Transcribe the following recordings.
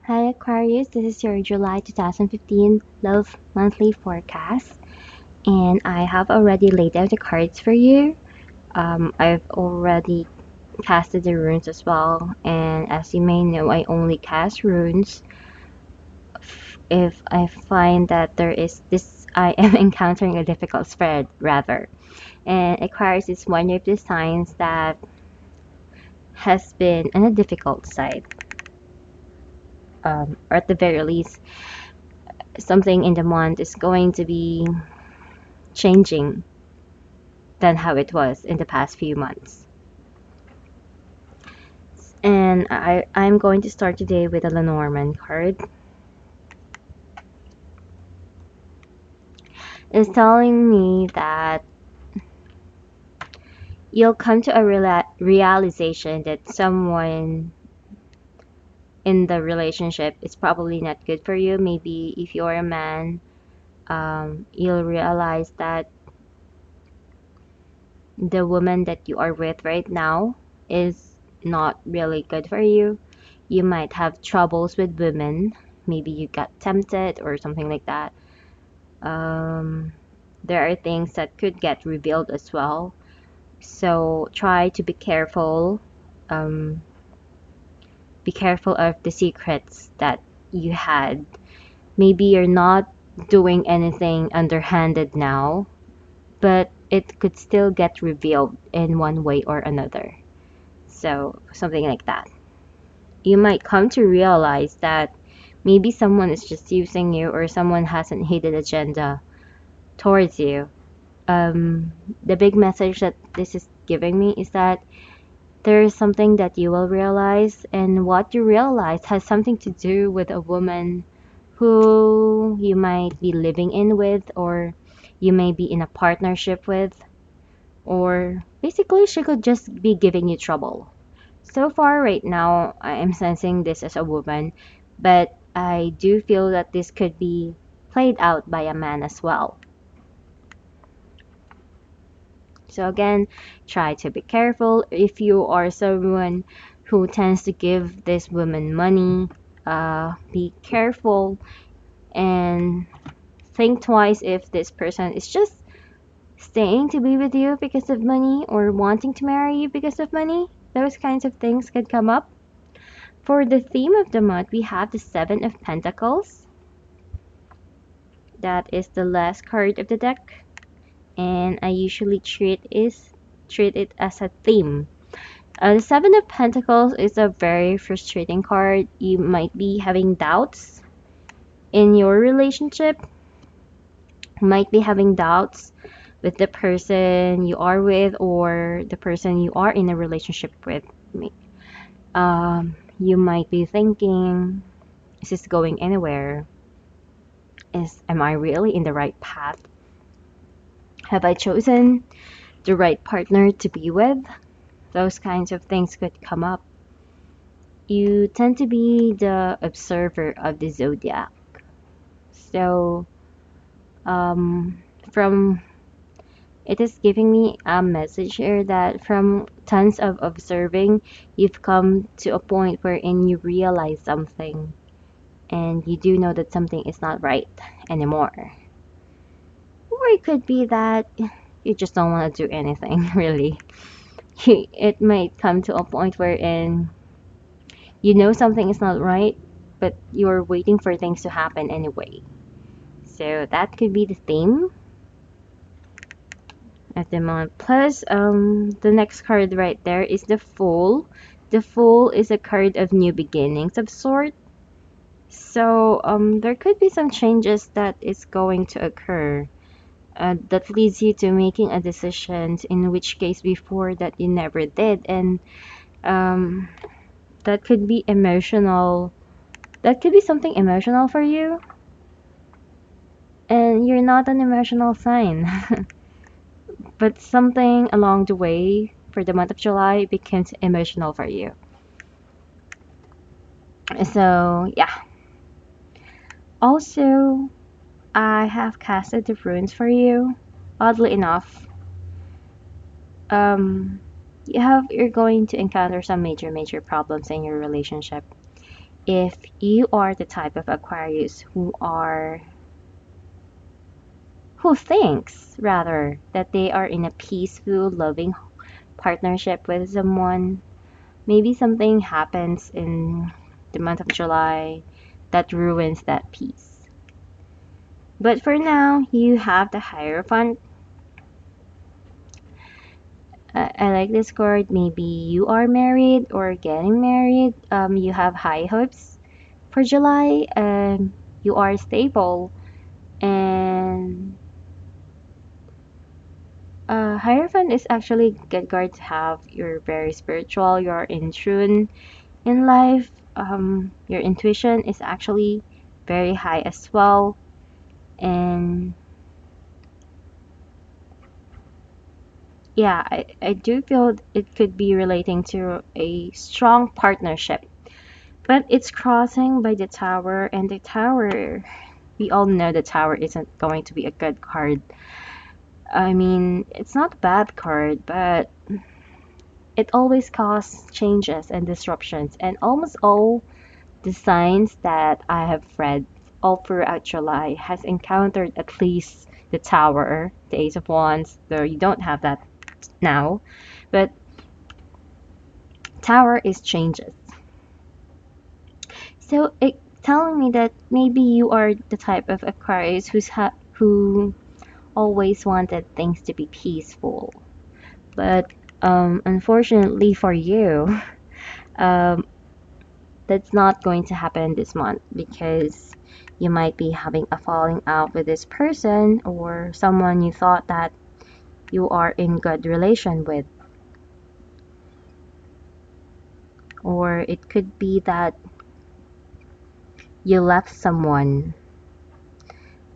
Hi Aquarius, this is your July 2015 Love Monthly Forecast, and I have already laid out the cards for you. I've already casted the runes as well, and as you may know, I only cast runes if I find that I am encountering a difficult spread, rather. And Aquarius is one of the signs that has been on a difficult side, or at the very least, something in the month is going to be changing than how it was in the past few months. And I'm going to start today with a Lenormand card. It's telling me that you'll come to a realization that someone in the relationship is probably not good for you. Maybe if you're a man, you'll realize that the woman that you are with right now is not really good for you. You might have troubles with women. Maybe you got tempted or something like that. Um, there are things that could get revealed as well. So try to be careful. Um, be careful of the secrets that you had. Maybe you're not doing anything underhanded now, but it could still get revealed in one way or another. So, something like that. You might come to realize that maybe someone is just using you or someone has an hidden agenda towards you. The big message that this is giving me is that there is something that you will realize, and what you realize has something to do with a woman who you might be living in with, or you may be in a partnership with, or basically she could just be giving you trouble. So far, right now, I am sensing this as a woman, but I do feel that this could be played out by a man as well. So again, try to be careful. If you are someone who tends to give this woman money, be careful and think twice if this person is just staying to be with you because of money or wanting to marry you because of money. Those kinds of things could come up. For the theme of the month, we have the Seven of Pentacles. That is the last card of the deck, and I usually treat it as a theme. The Seven of Pentacles is a very frustrating card. You might be having doubts in your relationship. You might be having doubts with the person you are with or the person you are in a relationship with. You might be thinking, is this going anywhere? Am I really in the right path? Have I chosen the right partner to be with? Those kinds of things could come up. You tend to be the observer of the zodiac. So, um, from it is giving me a message here that from tons of observing, you've come to a point wherein you realize something and you do know that something is not right anymore. Or it could be that you just don't want to do anything, really. It might come to a point wherein you know something is not right, but you're waiting for things to happen anyway. So that could be the theme at the moment. Plus, the next card right there is the Fool. The Fool is a card of new beginnings of sort. So, there could be some changes that is going to occur. That leads you to making a decision in which case before that you never did, and um, that could be emotional. That could be something emotional for you, and you're not an emotional sign. But something along the way for the month of July becomes emotional for you. So, yeah. Also, I have casted the runes for you. Oddly enough, you're going to encounter some major problems in your relationship. If you are the type of Aquarius who thinks rather that they are in a peaceful, loving partnership with someone, maybe something happens in the month of July that ruins that peace. But for now, you have the Hierophant. I like this card. Maybe you are married or getting married. You have high hopes for July. You are stable. And Hierophant is actually a good card to have. You're very spiritual. You're in tune in life. Your intuition is actually very high as well. And yeah, I do feel it could be relating to a strong partnership. But it's crossing by the tower, and the tower, we all know the tower isn't going to be a good card. I mean, it's not a bad card, but it always causes changes and disruptions. And almost all the signs that I have read all throughout July has encountered at least the tower, the Ace of Wands, though you don't have that now. But tower is changes. So it telling me that maybe you are the type of Aquarius who always wanted things to be peaceful. But unfortunately for you, um, that's not going to happen this month because you might be having a falling out with this person or someone you thought that you are in good relation with. Or it could be that you left someone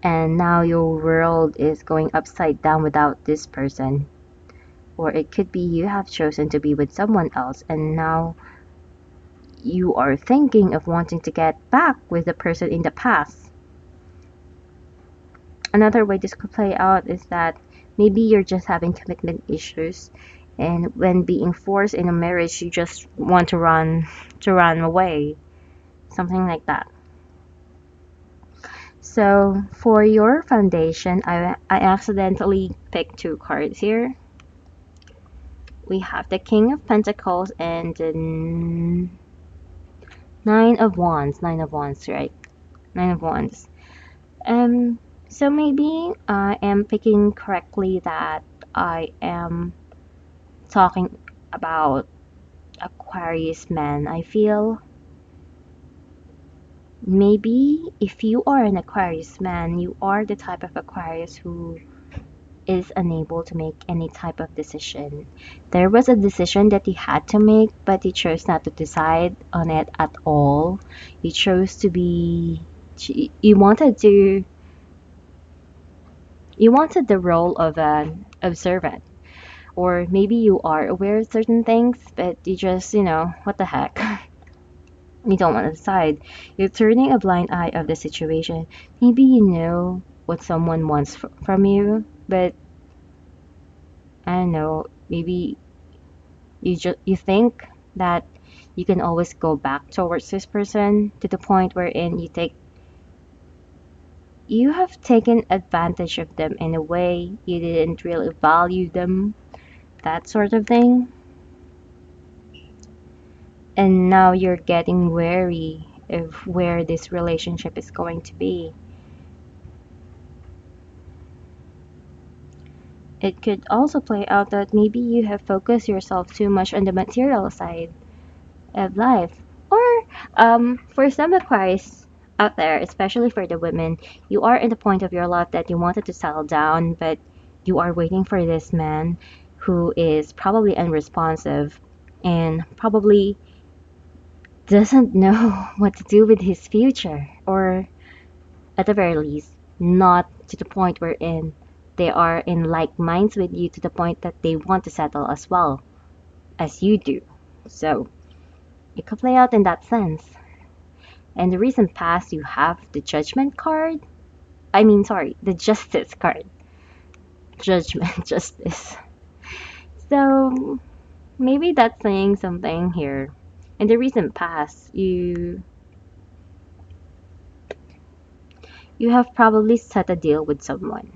and now your world is going upside down without this person. Or it could be you have chosen to be with someone else and now you are thinking of wanting to get back with the person in the past. Another way this could play out is that maybe you're just having commitment issues and when being forced in a marriage you just want to run away. Something like that. So for your foundation, I accidentally picked two cards here. We have the King of Pentacles and the Nine of Wands. Nine of Wands, right? Nine of Wands. Um, so maybe I am picking correctly that I am talking about Aquarius men. I feel maybe if you are an Aquarius man, you are the type of Aquarius who is unable to make any type of decision. There was a decision that you had to make, but you chose not to decide on it at all. You chose to be, you wanted to, you wanted the role of an observant. Or maybe you are aware of certain things, but you just, what the heck? You don't want to decide. You're turning a blind eye of the situation. Maybe you know what someone wants from you, but I don't know, maybe you think that you can always go back towards this person to the point wherein you have taken advantage of them in a way you didn't really value them, that sort of thing. And now you're getting wary of where this relationship is going to be. It could also play out that maybe you have focused yourself too much on the material side of life. Or for some Aquarius out there, especially for the women, you are in the point of your life that you wanted to settle down, but you are waiting for this man who is probably unresponsive and probably doesn't know what to do with his future, or at the very least, not to the point wherein they are in like minds with you to the point that they want to settle as well as you do. So it could play out in that sense. And the recent past, you have the Judgment card. I mean, sorry, the Justice card. Judgment, Justice. So maybe that's saying something here. In the recent past, you You have probably set a deal with someone.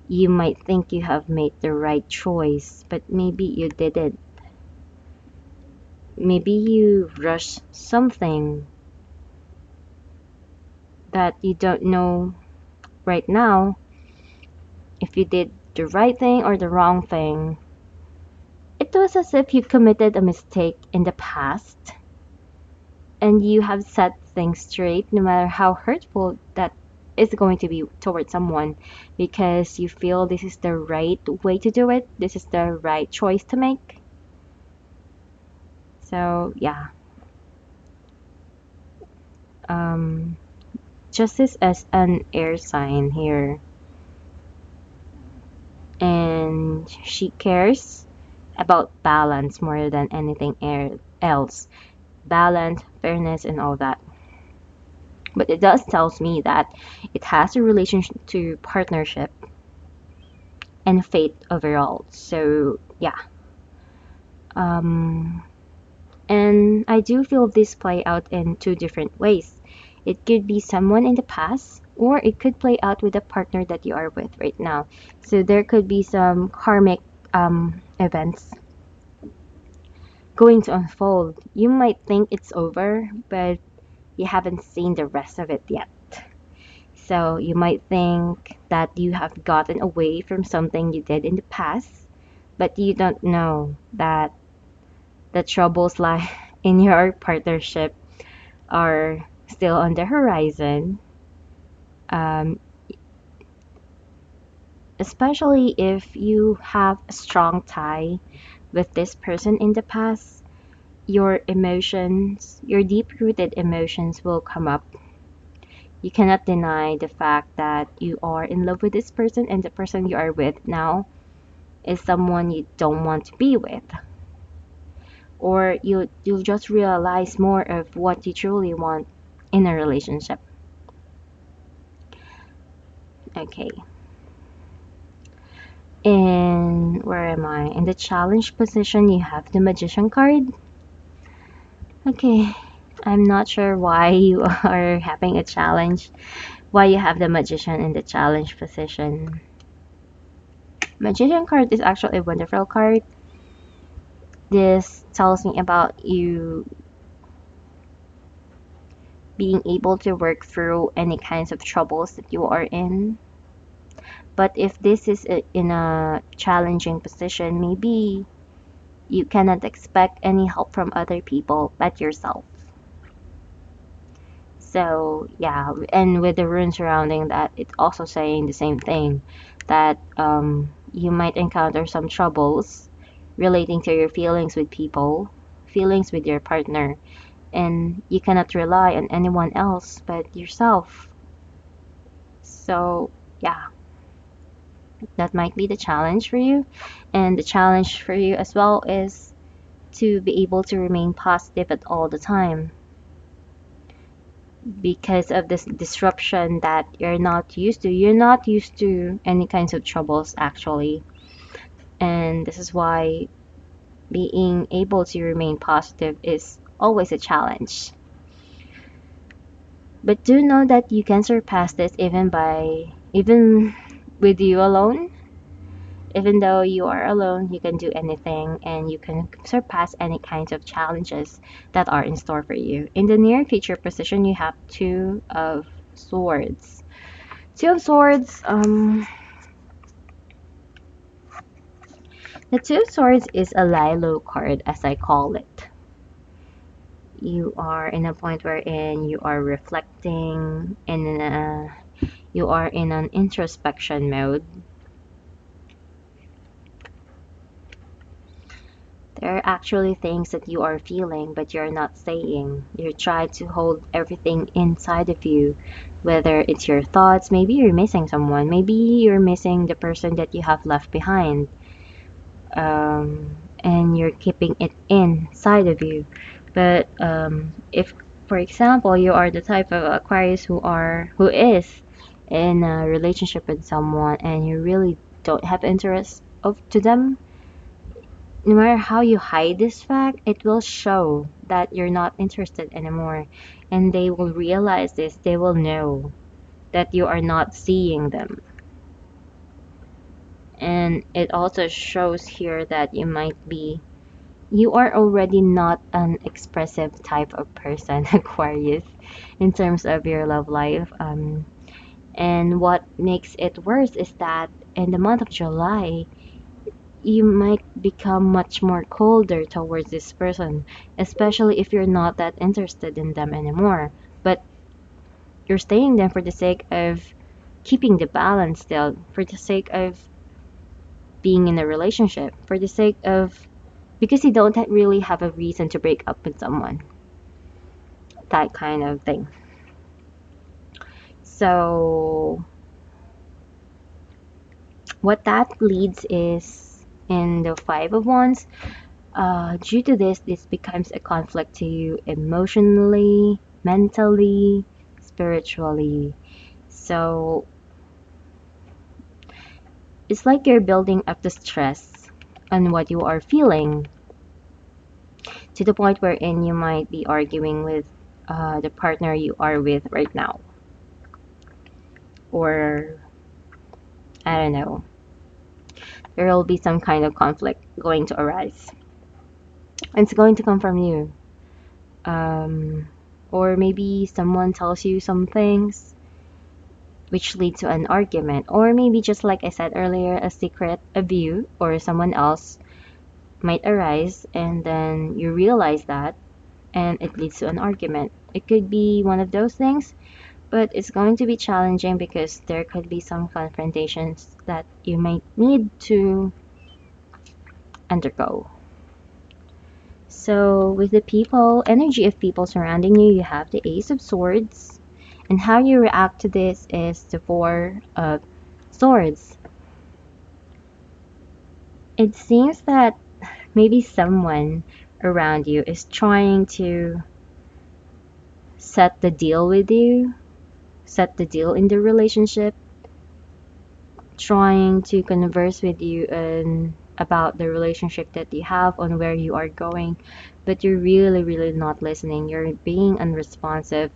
You might think you have made the right choice, but maybe you didn't. Maybe you rushed something that you don't know right now if you did the right thing or the wrong thing. It was as if you committed a mistake in the past and you have set things straight no matter how hurtful that is going to be towards someone, because you feel this is the right way to do it, this is the right choice to make. So yeah, um, justice as an air sign here, and she cares about balance more than anything else. Balance, fairness, and all that. But it does tells me that it has a relationship to partnership and faith overall. So yeah, um, and I do feel this play out in two different ways. It could be someone in the past, or it could play out with a partner that you are with right now. So there could be some karmic events going to unfold. You might think it's over, but you haven't seen the rest of it yet. So you might think that you have gotten away from something you did in the past, but you don't know that the troubles lie in your partnership are still on the horizon. Um, Especially if you have a strong tie with this person in the past, your emotions, your deep rooted emotions will come up. You cannot deny the fact that you are in love with this person and the person you are with now is someone you don't want to be with. Or you'll just realize more of what you truly want in a relationship. Okay. And where am I? In the challenge position, you have the magician card. Okay. I'm not sure why you are having a challenge, why you have the magician in the challenge position. Magician card is actually a wonderful card. This tells me about you being able to work through any kinds of troubles that you are in. But if this is in a challenging position, maybe you cannot expect any help from other people but yourself. So yeah, and with the rune surrounding that, it's also saying the same thing, that you might encounter some troubles relating to your feelings with people, feelings with your partner, and you cannot rely on anyone else but yourself. So yeah, that might be the challenge for you. And the challenge for you as well is to be able to remain positive at all the time because of this disruption that you're not used to. You're not used to any kinds of troubles actually. And this is why being able to remain positive is always a challenge. But do know that you can surpass this even with you alone. Even though you are alone, you can do anything and you can surpass any kinds of challenges that are in store for you. In the near future position, you have Two of Swords. Two of Swords, the Two of Swords is a lie low card, as I call it. You are in a point wherein you are reflecting and you are in an introspection mode. There are actually things that you are feeling, but you're not saying. You try to hold everything inside of you, whether it's your thoughts, maybe you're missing someone, maybe you're missing the person that you have left behind, and you're keeping it inside of you. But if, for example, you are the type of Aquarius who is in a relationship with someone and you really don't have interest to them, no matter how you hide this fact, it will show that you're not interested anymore. And they will realize this, they will know. that you are not seeing them. And it also shows here that you are already not an expressive type of person, Aquarius, in terms of your love life. And what makes it worse is that in the month of July, you might become much more colder towards this person, especially if you're not that interested in them anymore. But you're staying there for the sake of keeping the balance still, for the sake of being in a relationship, for the sake of because you don't really have a reason to break up with someone, that kind of thing. So, what that leads is in the Five of Wands. Due to this becomes a conflict to you emotionally, mentally, spiritually. So it's like you're building up the stress on what you are feeling to the point wherein you might be arguing with the partner you are with right now. Or, I don't know, there will be some kind of conflict going to arise. It's going to come from you. Um, or maybe someone tells you some things which lead to an argument, or maybe just like I said earlier, a secret of you or someone else might arise, and then you realize that, and it leads to an argument. It could be one of those things, but it's going to be challenging because there could be some confrontations that you might need to undergo. So, with the people, energy of people surrounding you, you have the Ace of Swords. And how you react to this is the Four of Swords. It seems that maybe someone around you is trying to set the deal with you, set the deal in the relationship, trying to converse with you and about the relationship that you have on where you are going, but you're really not listening. You're being unresponsive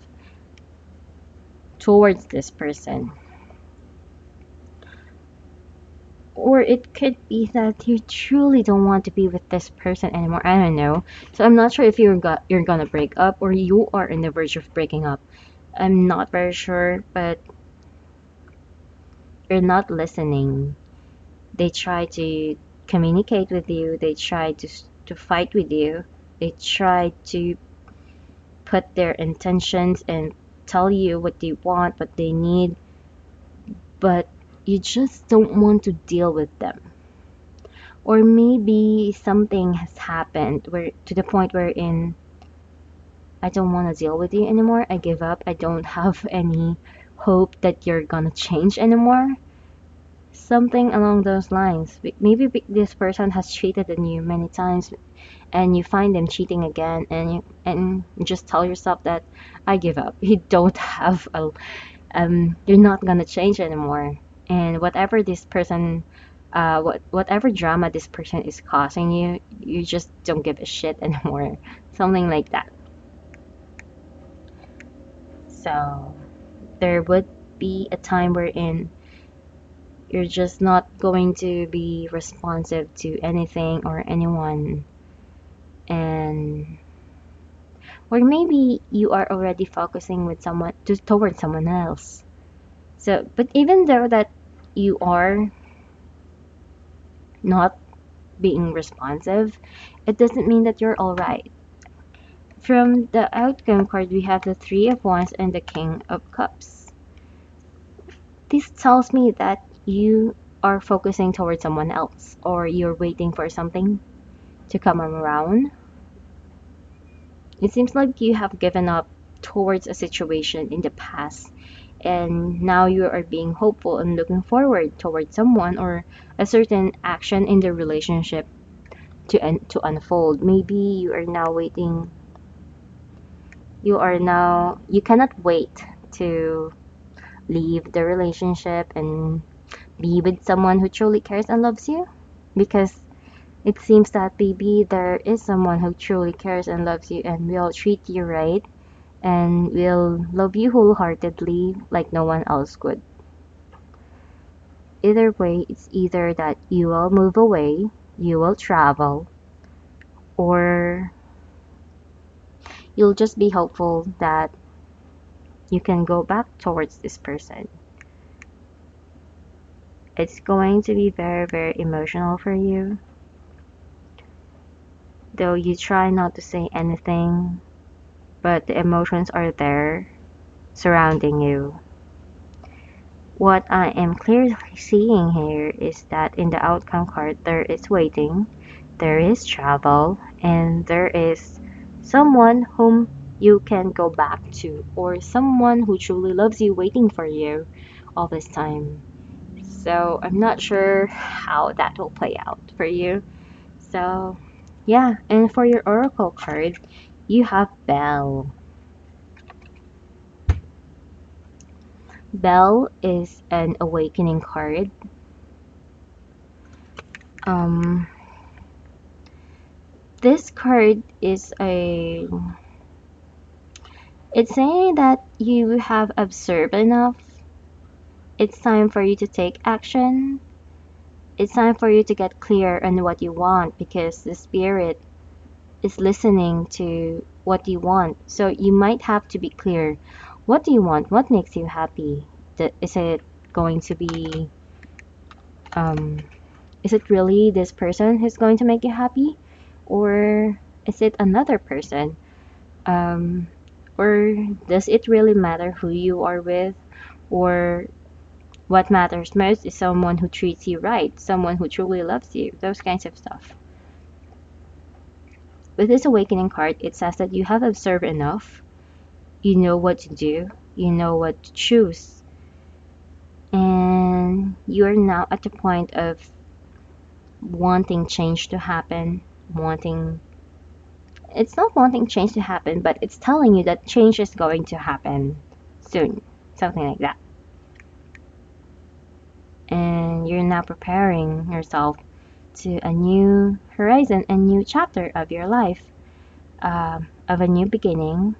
towards this person. Or it could be that you truly don't want to be with this person anymore. I don't know. So I'm not sure if you're gonna break up or you are in the verge of breaking up. I'm not very sure, but you're not listening. They try to communicate with you. They try to fight with you. They try to put their intentions and tell you what they want, what they need, but you just don't want to deal with them. Or maybe something has happened where to the point wherein I don't want to deal with you anymore. I give up. I don't have any hope that you're gonna change anymore. Something along those lines. Maybe this person has cheated on you many times and you find them cheating again, and you just tell yourself that I give up. You don't have a you're not gonna change anymore. And whatever this person whatever drama this person is causing you, you just don't give a shit anymore. Something like that. So there would be a time wherein you're just not going to be responsive to anything or anyone, and or maybe you are already focusing with someone towards someone else. So but even though that you are not being responsive, it doesn't mean that you're all right. From the outcome card, we have the Three of Wands and the King of Cups. This tells me that you are focusing towards someone else, or you're waiting for something to come around. It seems like you have given up towards a situation in the past, and now you are being hopeful and looking forward towards someone or a certain action in the relationship to unfold. Maybe you are now waiting. You cannot wait to leave the relationship and be with someone who truly cares and loves you, because it seems that maybe there is someone who truly cares and loves you and will treat you right and will love you wholeheartedly like no one else could. Either way, it's either that you will move away, you will travel, or you'll just be hopeful that you can go back towards this person. It's going to be very, very emotional for you. Though you try not to say anything, but the emotions are there surrounding you. What I am clearly seeing here is that in the outcome card, there is waiting, there is travel, and there is someone whom you can go back to, or someone who truly loves you waiting for you all this time. So I'm not sure how that will play out for you. So, yeah, and for your oracle card, you have Bell. Bell is an awakening card. Um, this card is it's saying that you have observed enough. It's time for you to take action. It's time for you to get clear on what you want because the spirit is listening to what you want. So you might have to be clear. What do you want? What makes you happy? Is it going to be, um, is it really this person who's going to make you happy? Or is it another person? Um, or does it really matter who you are with? Or what matters most is someone who treats you right, someone who truly loves you, those kinds of stuff. With this awakening card, it says that you have observed enough, you know what to do, you know what to choose, and you're now at the point of wanting change to happen, wanting it's not wanting change to happen, but it's telling you that change is going to happen soon, something like that. And you're now preparing yourself to a new horizon, a new chapter of your life, of a new beginning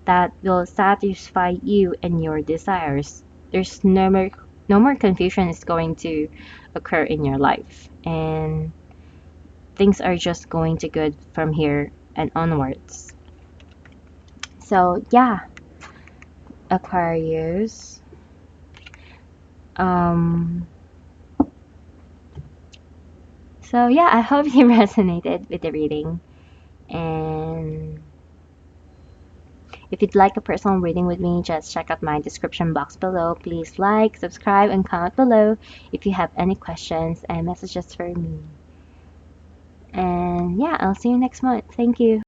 that will satisfy you and your desires. There's no more confusion is going to occur in your life, and things are just going to good from here and onwards. So yeah, Aquarius. Um, so yeah, I hope you resonated with the reading. And if you'd like a personal reading with me, just check out my description box below. Please like, subscribe, and comment below if you have any questions and messages for me. And yeah, I'll see you next month. Thank you.